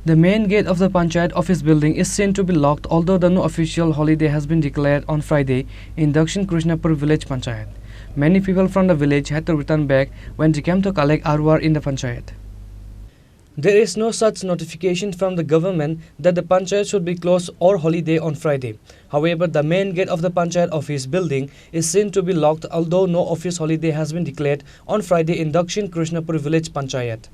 The main gate of the panchayat office building is seen to be locked, although no official holiday has been declared on Friday in Dakshin Krishnapur village panchayat. Many people from the village had to return back when they came to collect arwar in the panchayat. There is no such notification from the government that the panchayat should be closed or holiday on Friday. However, the main gate of the panchayat office building is seen to be locked, although no office holiday has been declared on Friday in Dakshin Krishnapur village panchayat.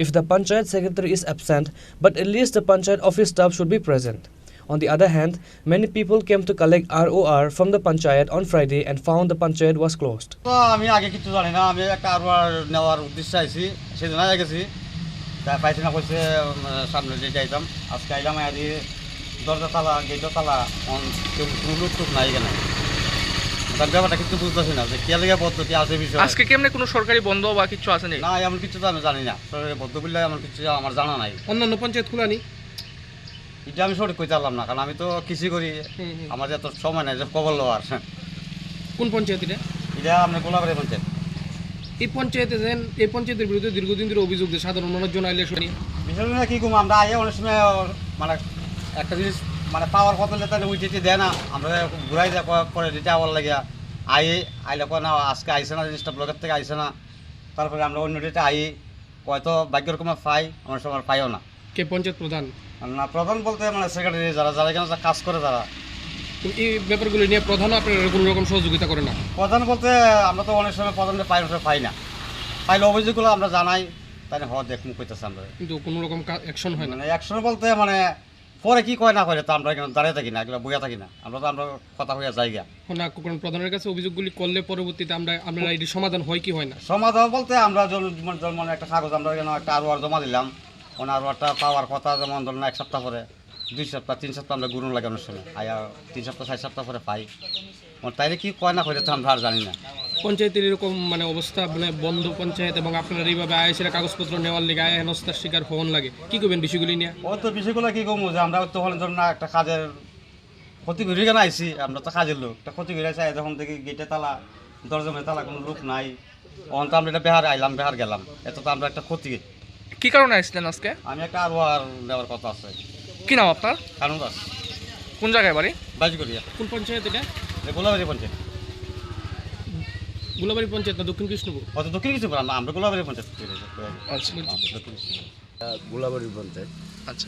If the panchayat secretary is absent, but at least the panchayat office staff should be present. On the other hand, many people came to collect ROR from the panchayat on Friday and found the panchayat was closed. আমি আগে কিছু জানি না, আমি একটা আরওয়ার নেওয়ার উদ্দেশ্যে আইছি, সেদিন আগে গেছি, তাই পাইছি না কইছে সামনে যে যাইতাম, আজকে আইলাম আদি দরজা তালা গেটও তালা কোনো লোক টুক নাই কেন, তার ব্যাপারটা কিছু বুঝতেছি না যে কে লেগে পদ্ধতি আছে বিষয়। আজকে কেমনে কোনো সরকারি বন্ধ বা কিছু আছে নাকি? না, এমন কিছু তো আমি জানি না, সরকারি বদ্ধ বললে আমার কিছু আমার জানা নাই। অন্যান্য পঞ্চায়েত খোলা নি এটা আমি সঠিক কইতে পারলাম না, কারণ আমি তো কৃষি করি, আমার এত সময় নাই যে খবর লওয়ার। কোন পঞ্চায়েত এটা? এটা আপনার গোলাবাড়ি পঞ্চায়েত। এই পঞ্চায়েতের বিরুদ্ধে দীর্ঘদিন ধরে অভিযোগ যে সাধারণ মানুষজন আইলে শুনি বিষয়টা কি কম, আমরা আইয়া অনেক সময় মানে একটা জিনিস মানে পাওয়ার কত তাহলে উইটিতে দেয় না, আমরা ঘুরাই যা পরে দিতে আবার লাগে আইলে কয় না আজকে আইসে না, জিনিসটা ব্লকের থেকে আইসে না, তারপরে আমরা অন্য ডেটে হয়তো ভাগ্যের রকমের পাই, আমরা সময় পাইও না। কে পঞ্চায়েত প্রধান? না, প্রধান বলতে মানে সেক্রেটারি যারা এখানে কাজ করে তারা। এই ব্যাপারগুলো নিয়ে প্রধান আপনার কোনো রকম সহযোগিতা করে না? প্রধান বলতে আমরা তো অনেক সময় প্রধানকে পাই না, পাইলে অভিযোগগুলো আমরা জানাই, তাই হওয়া দেখ মুখ কইতেছে আমরা, কিন্তু কোনো রকম অ্যাকশন হয় না। অ্যাকশন বলতে মানে পরে কি কয় না করে তা আমরা এখানে দাঁড়িয়ে থাকি না কিংবা বইয়া থাকি না, আমরা কথা হইয়া জায়গা না। কোন প্রধানের কাছে অভিযোগগুলি করলে পরবর্তীতে আপনারা এটি সমাধান হয় কি হয় না? সমাধান বলতে আমরা মানে একটা কাগজ আমরা এখানে একটা আরওয়ার জমা দিলাম, ওনার আরওয়ারটা পাওয়ার কথা যেমন ধরুন 1 সপ্তাহ পরে, 2 সপ্তাহ 3 সপ্তাহ আমরা গুরুন লাগে অনেক সময়, আয়া 3 সপ্তাহ 4 সপ্তাহ পরে পাই, তাইলে কি কয় না করে তো আমরা আর জানি না। পঞ্চায়েতের এরকম মানে অবস্থা মানে বন্ধ পঞ্চায়েত এবং আপনার এইভাবে আয়েসের কাগজপত্র নেওয়ার লেগে আয় হেনস্থার শিকার হওয়ার লাগে, কি করবেন বিষয়গুলি নিয়ে? ও তো বিষয়গুলো কি কমু যে আমরা তো ধরুন না একটা কাজের ক্ষতি ঘুরে কেন আইসি, আমরা তো কাজের লোক, একটা ক্ষতি ঘুরে আসি, যখন দেখি গেটে তালা দরজা তালা কোনো লোক নাই, তখন তো আমরা এটা বেহার গেলাম, এত তো আমরা একটা ক্ষতি। কি কারণে আসছিলেন আজকে? আমি একটা আরওয়ার নেওয়ার কথা আছে। কি নাম আপনার? কারণ দাস। কোন জায়গায় বাড়ি? বাজগড়িয়া। কোন পঞ্চায়েত এটা? গোলাবাড়ি পঞ্চায়েত। গোলাবাড়ি পঞ্চায়েত না দক্ষিণ কৃষ্ণপুর? দক্ষিণ কৃষ্ণপুর, আমরা গোলাবাড়ি পঞ্চায়েত। আচ্ছা, গোলাবাড়ি পঞ্চায়েত। আচ্ছা,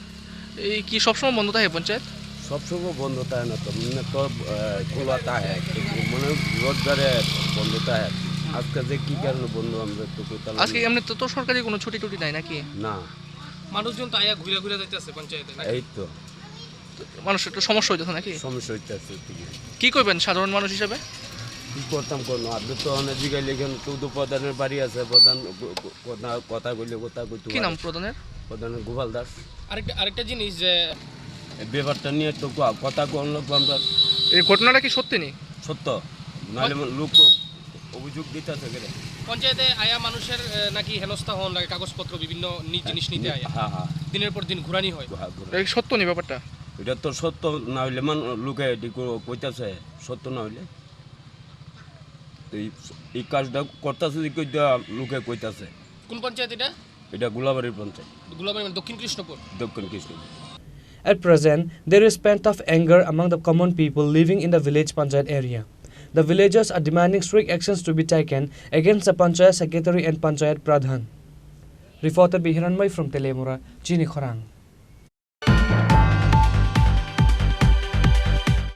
এই কি সবসময় বন্ধ থাকে পঞ্চায়েত? সবসময় বন্ধ থাকে না তো, মানে তো খোলা থাকে, মানে রোজগারে বন্ধ থাকে। আজকে যে কি কারণে বন্ধ আমরা তো কোথাও আজকে এমনি তো সরকারি কোনো ছুটি টুটি নাই নাকি? না, মানুষজন তো আয়া ঘুরে যাইতেছে পঞ্চায়েতে। এই তো মানুষের একটু সমস্যা হইতেছে নাকি? সমস্যা হইতেছে। কি করবেন সাধারণ মানুষ হিসাবে? কি করতাম কোনো, আপনি তো অনেক জায়গায় লেখেন, তো প্রধানের বাড়ি আছে, প্রধান কথা কইলে কথা কইতে। কি নাম প্রধানের? প্রধানের গোপাল দাস। আরেকটা জিনিস যে ব্যাপারটা নিয়ে তো কথা কোন লোক আমরা, এই ঘটনাটা কি সত্যি নেই? সত্য নাহলে লোক অভিযোগ দিতেছে গেলে পঞ্চায়েতে আয়া মানুষের নাকি হেনস্থা হন লাগে, কাগজপত্র বিভিন্ন জিনিস নিতে আয়া। হ্যাঁ, দিনের পর দিন ঘুরানি হয়, এই সত্য নেই ব্যাপারটা? এটা তো সত্য না হইলে লোকে কইতাছে, সত্য না হইলে এই কাজটা করতেছে লোকে কইতাছে। কোন পঞ্চায়েত এটা? এটা গোলাবাড়ির পঞ্চায়েত। গোলাবাড়ি মানে দক্ষিণ কৃষ্ণপুর? দক্ষিণ Krishnapur. At present, there is pent-up anger among the common people living in the village panchayat area. The villagers are demanding strict actions to be taken against the panchayat secretary and panchayat pradhan. Reporter Bihiranmai from Telemura, Chini, Khorang.